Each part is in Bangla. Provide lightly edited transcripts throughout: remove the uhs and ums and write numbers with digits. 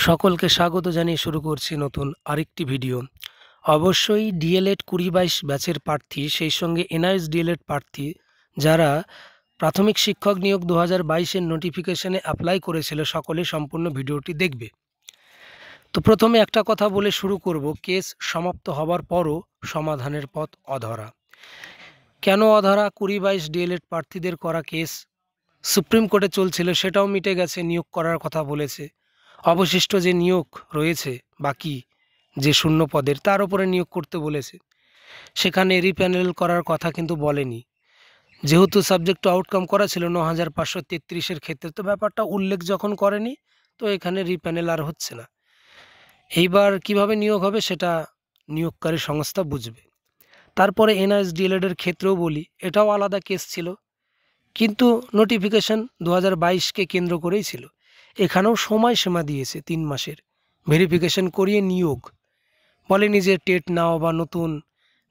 সকলকে স্বাগত জানিয়ে শুরু করছি নতুন আরেকটি ভিডিও। অবশ্যই ডিএলএড 2022 ব্যাচের প্রার্থী, সেই সঙ্গে এনআইএস ডিএলএড প্রার্থী যারা প্রাথমিক শিক্ষক নিয়োগ 2022-এর নোটিফিকেশনে অ্যাপ্লাই করেছিল, সকলে সম্পূর্ণ ভিডিওটি দেখবে। তো প্রথমে একটা কথা বলে শুরু করব, কেস সমাপ্ত হবার পরও সমাধানের পথ অধরা। কেন অধরা? 2022 ডিএলএড প্রার্থীদের করা কেস সুপ্রিম কোর্টে চলছিল, সেটাও মিটে গেছে, নিয়োগ করার কথা বলেছে। অবশিষ্ট যে নিয়োগ রয়েছে বাকি যে শূন্য পদের, তার উপরে নিয়োগ করতে বলেছে। সেখানে রিপ্যানেল করার কথা কিন্তু বলেনি, যেহেতু সাবজেক্ট টু আউটকাম করা ছিল 9533-এর ক্ষেত্রে, তো ব্যাপারটা উল্লেখ যখন করেনি, তো এখানে রিপ্যানেল আর হচ্ছে না। এইবার কিভাবে নিয়োগ হবে সেটা নিয়োগকারী সংস্থা বুঝবে। তারপরে এনআইএস ডিএলএডের ক্ষেত্রেও বলি, এটাও আলাদা কেস ছিল, কিন্তু নোটিফিকেশন 2022-কে কেন্দ্র করেই ছিল। এখানেও সময়সীমা দিয়েছে 3 মাসের, ভেরিফিকেশন করিয়ে নিয়োগ। বলেনি যে টেট নাও বা নতুন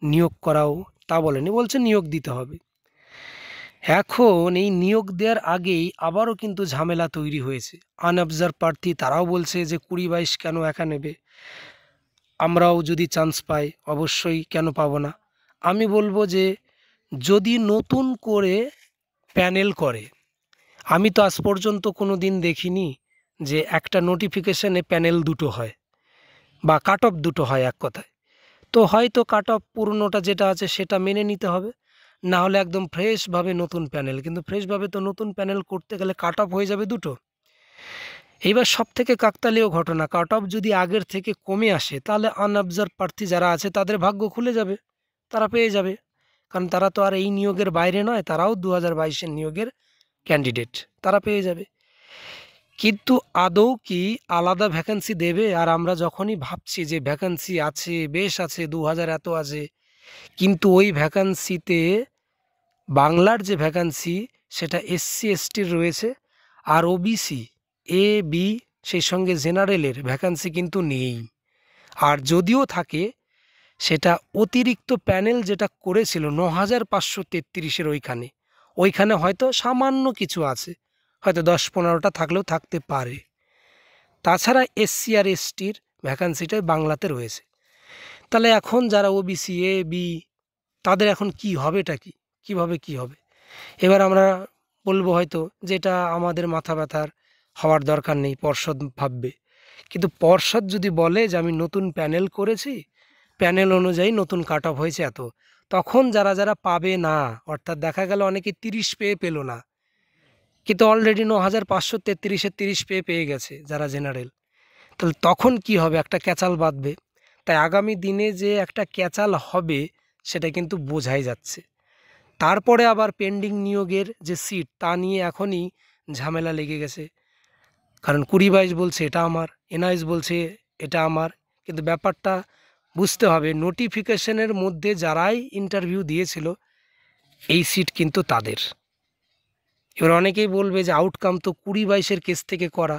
নিয়োগ করাও, তা বলেনি, বলছে নিয়োগ দিতে হবে। এখন এই নিয়োগ দেওয়ার আগেই আবারও কিন্তু ঝামেলা তৈরি হয়েছে। আনঅবজার্ভ প্রার্থী তারাও বলছে যে 2022 কেন একা নেবে, আমরাও যদি চান্স পাই অবশ্যই কেন পাবো না। আমি বলবো যে যদি নতুন করে প্যানেল করে, আমি তো আজ পর্যন্ত কোনো দিন দেখিনি যে একটা নোটিফিকেশনে প্যানেল দুটো হয় বা কাট অফ দুটো হয়, এক কথায়। তো হয়তো কাট অফ পুরনোটা যেটা আছে সেটা মেনে নিতে হবে, না হলে একদম ফ্রেশভাবে নতুন প্যানেল। কিন্তু ফ্রেশভাবে তো নতুন প্যানেল করতে গেলে কাট অফ হয়ে যাবে দুটো। এইবার সব থেকে কাকতালীয় ঘটনা, কাট অফ যদি আগের থেকে কমে আসে, তাহলে আনঅবজার্ভ প্রার্থী যারা আছে তাদের ভাগ্য খুলে যাবে, তারা পেয়ে যাবে। কারণ তারা তো আর এই নিয়োগের বাইরে নয়, তারাও 2022-এর নিয়োগের ক্যান্ডিডেট, তারা পেয়ে যাবে। কিন্তু আদৌ কি আলাদা ভ্যাকেন্সি দেবে? আর আমরা যখনই ভাবছি যে ভ্যাকেন্সি আছে, বেশ আছে, 2000 এত আছে, কিন্তু ওই ভ্যাকেন্সিতে বাংলার যে ভ্যাকেন্সি সেটা এসসি এসটির রয়েছে, আর ওবিসি এ বি সেই সঙ্গে জেনারেলের ভ্যাকেন্সি কিন্তু নেই। আর যদিও থাকে, সেটা অতিরিক্ত প্যানেল যেটা করেছিল 9533-এর ওইখানে হয়তো সামান্য কিছু আছে, হয়তো 10-15টা থাকলেও থাকতে পারে। তাছাড়া এসসি আর এসটির ভ্যাকান্সিটাই বাংলাতে রয়েছে। তাহলে এখন যারা ওবিসি এ বি, তাদের এখন কি হবেটা কি, কিভাবে কি হবে? এবার আমরা বলবো হয়তো যেটা আমাদের মাথা ব্যথার হওয়ার দরকার নেই, পর্ষদ ভাববে। কিন্তু পর্ষদ যদি বলে যে আমি নতুন প্যানেল করেছি, প্যানেল অনুযায়ী নতুন কাট অফ হয়েছে এত, তখন যারা যারা পাবে না, অর্থাৎ দেখা গেল অনেকে 30 পেল না, কিন্তু অলরেডি 9533-এর 30 পেয়ে গেছে যারা জেনারেল, তাহলে তখন কি হবে? একটা ক্যাচাল বাঁধবে। তাই আগামী দিনে যে একটা ক্যাচাল হবে সেটা কিন্তু বোঝাই যাচ্ছে। তারপরে আবার পেন্ডিং নিয়োগের যে সিট, তা নিয়ে এখনই ঝামেলা লেগে গেছে। কারণ 2022 বলছে এটা আমার, এনআইএস বলছে এটা আমার, কিন্তু ব্যাপারটা বুঝতে হবে, নোটিফিকেশনের মধ্যে যারাই ইন্টারভিউ দিয়েছিল এই সিট কিন্তু তাদের। এবার অনেকেই বলবে যে আউটকাম তো 2022-এর কেস থেকে করা,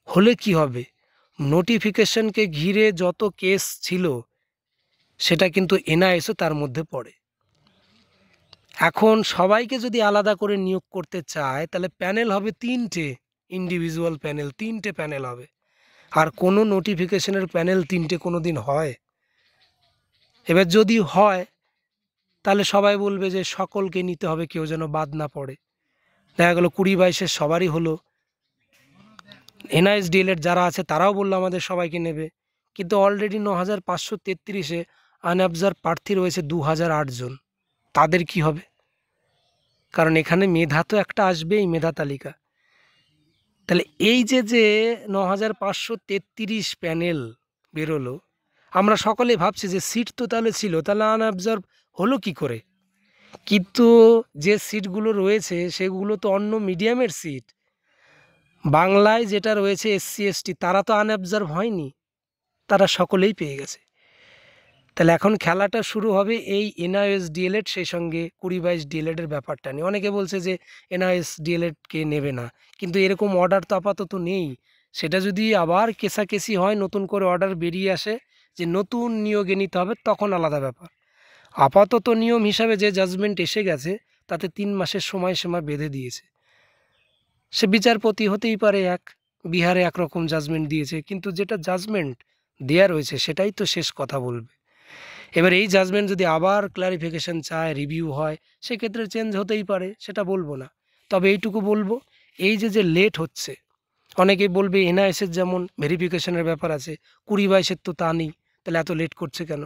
হলে কি হবে? নোটিফিকেশনকে ঘিরে যত কেস ছিল সেটা কিন্তু এনআইএসও তার মধ্যে পড়ে। এখন সবাইকে যদি আলাদা করে নিয়োগ করতে চায়, তাহলে প্যানেল হবে 3টে, ইন্ডিভিজুয়াল প্যানেল 3টে প্যানেল হবে। আর কোনো নোটিফিকেশনের প্যানেল 3টে কোনো দিন হয়? এবার যদি হয়, তাহলে সবাই বলবে যে সকলকে নিতে হবে, কেউ যেন বাদ না পড়ে। দেখা গেলো 2022-এর সবারই হলো, এনআইএস ডিএলএড যারা আছে তারাও বললো আমাদের সবাইকে নেবে, কিন্তু অলরেডি 9533-এ আনঅবজার্ভ প্রার্থী রয়েছে 2008 জন। তাদের কি হবে? কারণ এখানে মেধা তো একটা আসবেই, মেধা তালিকা। তাহলে এই যে 9533 প্যানেল বেরোলো, আমরা সকলে ভাবছি যে সিট তো তাহলে ছিল, তাহলে আনঅবজার্ভ হলো কি করে? কিন্তু যে সিটগুলো রয়েছে সেগুলো তো অন্য মিডিয়ামের সিট। বাংলায় যেটা রয়েছে এসসি এসটি, তারা তো আনঅবজার্ভ হয়নি, তারা সকলেই পেয়ে গেছে। তাহলে এখন খেলাটা শুরু হবে এই এনআইএস ডিএলএড সেই সঙ্গে 2022 ডিএলএডের ব্যাপারটা নিয়ে। অনেকে বলছে যে এনআইএস ডিএলএডকে নেবে না, কিন্তু এরকম অর্ডার তো আপাতত নেই। সেটা যদি আবার কেসাকেসি হয়, নতুন করে অর্ডার বেরিয়ে আসে যে নতুন নিয়োগে নিতে হবে, তখন আলাদা ব্যাপার। আপাতত নিয়ম হিসাবে যে জাজমেন্ট এসে গেছে, তাতে 3 মাসের সময়সীমা বেঁধে দিয়েছে। সে বিচারপতি হতেই পারে এক, বিহারে একরকম জাজমেন্ট দিয়েছে, কিন্তু যেটা জাজমেন্ট দেয়া রয়েছে সেটাই তো শেষ কথা বলবে। এবার এই জাজমেন্ট যদি আবার ক্লারিফিকেশন চায়, রিভিউ হয়, সেক্ষেত্রে চেঞ্জ হতেই পারে, সেটা বলবো না। তবে এইটুকু বলবো, এই যে লেট হচ্ছে, অনেকেই বলবে এনআইএসের যেমন ভেরিফিকেশনের ব্যাপার আছে, 20-22-এর তো তা নেই, তাহলে এত লেট করছে কেন?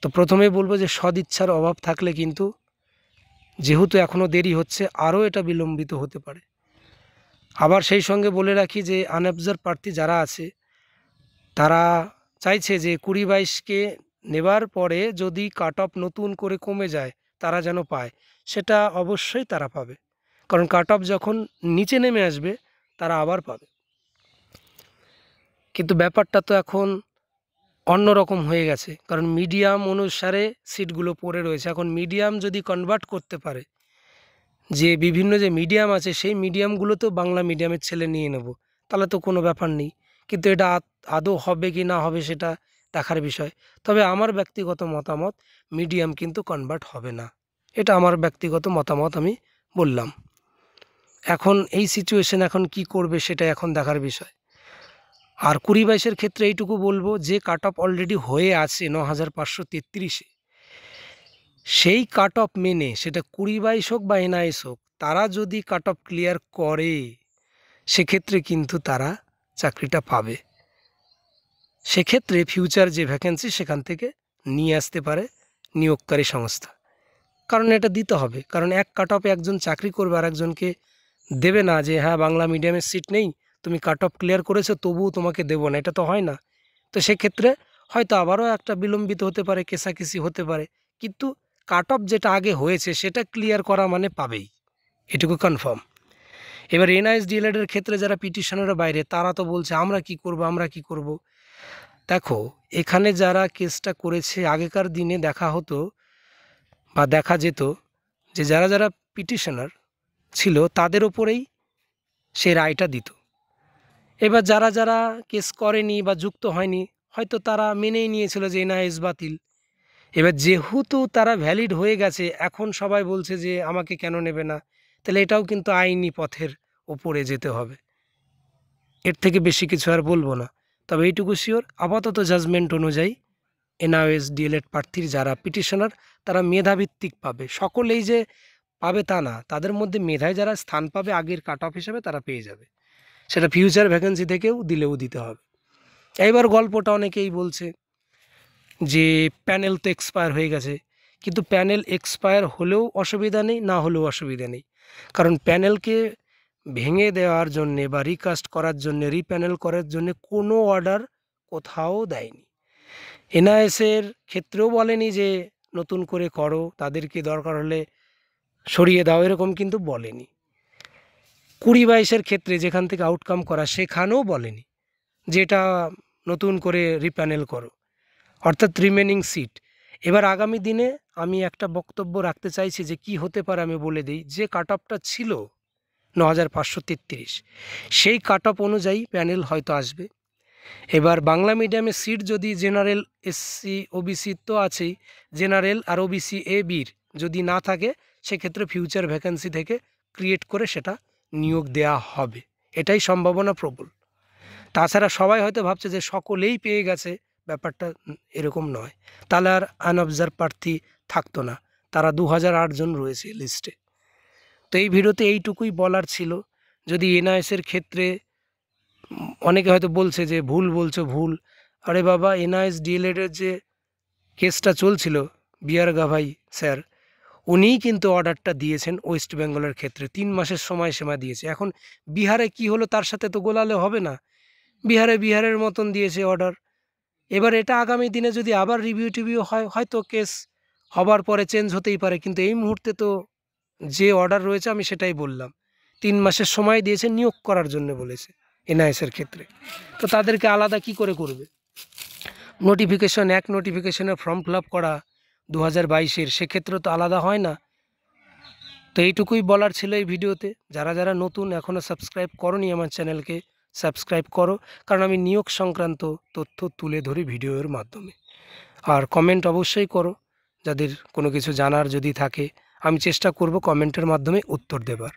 তো প্রথমেই বলবো যে সদিচ্ছার অভাব থাকলে কিন্তু, যেহেতু এখনও দেরি হচ্ছে, আরও এটা বিলম্বিত হতে পারে। আবার সেই সঙ্গে বলে রাখি যে আনঅবজার্ভ প্রার্থী যারা আছে তারা চাইছে যে 20-22-কে নেবার পরে যদি কাট অফ নতুন করে কমে যায় তারা যেন পায়, সেটা অবশ্যই তারা পাবে, কারণ কাট অফ যখন নিচে নেমে আসবে তারা আবার পাবে। কিন্তু ব্যাপারটা তো এখন অন্যরকম হয়ে গেছে, কারণ মিডিয়াম অনুসারে সিটগুলো পড়ে রয়েছে। এখন মিডিয়াম যদি কনভার্ট করতে পারে, যে বিভিন্ন যে মিডিয়াম আছে সেই মিডিয়ামগুলোতেও বাংলা মিডিয়ামের ছেলে নিয়ে নেব, তাহলে তো কোনো ব্যাপার নেই। কিন্তু এটা আদৌ হবে কি না হবে সেটা দেখার বিষয়। তবে আমার ব্যক্তিগত মতামত, মিডিয়াম কিন্তু কনভার্ট হবে না, এটা আমার ব্যক্তিগত মতামত আমি বললাম। এখন এই সিচুয়েশন এখন কি করবে সেটা এখন দেখার বিষয়। আর 20-22-এর ক্ষেত্রে এইটুকু বলবো, যে কাট অফ অলরেডি হয়ে আছে 9533-এ, সেই কাট অফ মেনে, সেটা 20-22 হোক বা এনআইএস হোক, তারা যদি কাট অফ ক্লিয়ার করে সেক্ষেত্রে কিন্তু তারা চাকরিটা পাবে। সেক্ষেত্রে ফিউচার যে ভ্যাকেন্সি সেখান থেকে নিয়ে আসতে পারে নিয়োগকারী সংস্থা, কারণ এটা দিতে হবে। কারণ এক কাট অফে একজন চাকরি করবে আর একজনকে দেবে না, যে হ্যাঁ বাংলা মিডিয়ামের সিট নেই, তুমি কাট অফ ক্লিয়ার করেছো তবুও তোমাকে দেবো না, এটা তো হয় না। তো সেক্ষেত্রে হয়তো আবারও একটা বিলম্বিত হতে পারে, কেসাকেসি হতে পারে, কিন্তু কাট অফ যেটা আগে হয়েছে সেটা ক্লিয়ার করা মানে পাবেই, এটুকু কনফার্ম। এবার এনআইএস ডিএলএডের ক্ষেত্রে যারা পিটিশনেরও বাইরে, তারা তো বলছে আমরা কি করব, আমরা কি করব। দেখো, এখানে যারা কেসটা করেছে, আগেকার দিনে দেখা হতো বা দেখা যেত যে যারা যারা পিটিশনার ছিল তাদের ওপরেই সেই রায়টা দিত। এবার যারা যারা কেস করেনি বা যুক্ত হয়নি, হয়তো তারা মেনেই নিয়েছিল যে এনআইএস বাতিল। এবার যেহেতু তারা ভ্যালিড হয়ে গেছে, এখন সবাই বলছে যে আমাকে কেন নেবে না, তাহলে এটাও কিন্তু আইনি পথের ওপরে যেতে হবে। এর থেকে বেশি কিছু আর বলবো না। তবে এইটুকু শিওর, আপাতত জাজমেন্ট অনুযায়ী এনআইএস ডিএলএড প্রার্থীর যারা পিটিশনার তারা মেধাভিত্তিক পাবে, সকলেই যে পাবে তা না, তাদের মধ্যে মেধায় যারা স্থান পাবে আগের কাট অফ হিসেবে তারা পেয়ে যাবে, সেটা ফিউচার ভ্যাকেন্সি থেকেও দিলেও দিতে হবে। এইবার গল্পটা অনেকেই বলছে যে প্যানেল তো এক্সপায়ার হয়ে গেছে, কিন্তু প্যানেল এক্সপায়ার হলেও অসুবিধা নেই, না হলেও অসুবিধা নেই, কারণ প্যানেলকে ভেঙে দেওয়ার জন্যে বা রিকাস্ট করার জন্যে, রিপ্যানেল করার জন্যে কোনো অর্ডার কোথাও দেয়নি। এনআইএসের ক্ষেত্রেও বলেনি যে নতুন করে করো, তাদেরকে দরকার হলে সরিয়ে দাও, এরকম কিন্তু বলেনি। 20-22-এর ক্ষেত্রে যেখান থেকে আউটকাম করা সেখানেও বলেনি যে এটা নতুন করে রিপ্যানেল করো, অর্থাৎ রিমেনিং সিট। এবার আগামী দিনে আমি একটা বক্তব্য রাখতে চাইছি যে কি হতে পারে আমি বলে দিই। যে কাট অফটা ছিল 9533, সেই কাট অফ অনুযায়ী প্যানেল হয়তো আসবে। এবার বাংলা মিডিয়ামের সিট যদি জেনারেল, এসসি, ওবিসি তো আছেই, জেনারেল আর ওবিসি এ বির যদি না থাকে, সেক্ষেত্রে ফিউচার ভ্যাকেন্সি থেকে ক্রিয়েট করে সেটা নিয়োগ দেয়া হবে, এটাই সম্ভাবনা প্রবল। তাছাড়া সবাই হয়তো ভাবছে যে সকলেই পেয়ে গেছে, ব্যাপারটা এরকম নয়, তাহলে আর আনঅবজার্ভ প্রার্থী থাকতো না, তারা 2008 জন রয়েছে লিস্টে। তো এই ভিডিওতে এইটুকুই বলার ছিল। যদি এনআইএসের ক্ষেত্রে অনেকে হয়তো বলছে যে ভুল বলছো, ভুল, আরে বাবা, এনআইএস ডিএলএডের যে কেসটা চলছিল, বিআর গাভাই স্যার, উনিই কিন্তু অর্ডারটা দিয়েছেন ওয়েস্ট বেঙ্গলের ক্ষেত্রে, 3 মাসের সময়সীমা দিয়েছে। এখন বিহারে কি হলো তার সাথে তো গোলালে হবে না, বিহারের মতন দিয়েছে অর্ডার। এবার এটা আগামী দিনে যদি আবার রিভিউ টিভিউ হয়, হয়তো কেস হবার পরে চেঞ্জ হতেই পারে, কিন্তু এই মুহূর্তে তো যে অর্ডার রয়েছে আমি সেটাই বললাম, 3 মাসের সময় দিয়েছে, নিয়োগ করার জন্য বলেছে এনআইএসের ক্ষেত্রে। তো তাদেরকে আলাদা কি করে করবে? নোটিফিকেশন, এক নোটিফিকেশনের ফর্ম ফিল আপ করা 2022-এর, সেক্ষেত্রে তো আলাদা হয় না। তো এইটুকুই বলার ছিল এই ভিডিওতে। যারা যারা নতুন এখনও সাবস্ক্রাইব করোনি আমার চ্যানেলকে, সাবস্ক্রাইব করো, কারণ আমি নিয়োগ সংক্রান্ত তথ্য তুলে ধরি ভিডিওর মাধ্যমে। আর কমেন্ট অবশ্যই করো, যাদের কোনো কিছু জানার যদি থাকে, আমি চেষ্টা করব কমেন্টের মাধ্যমে উত্তর দেবার।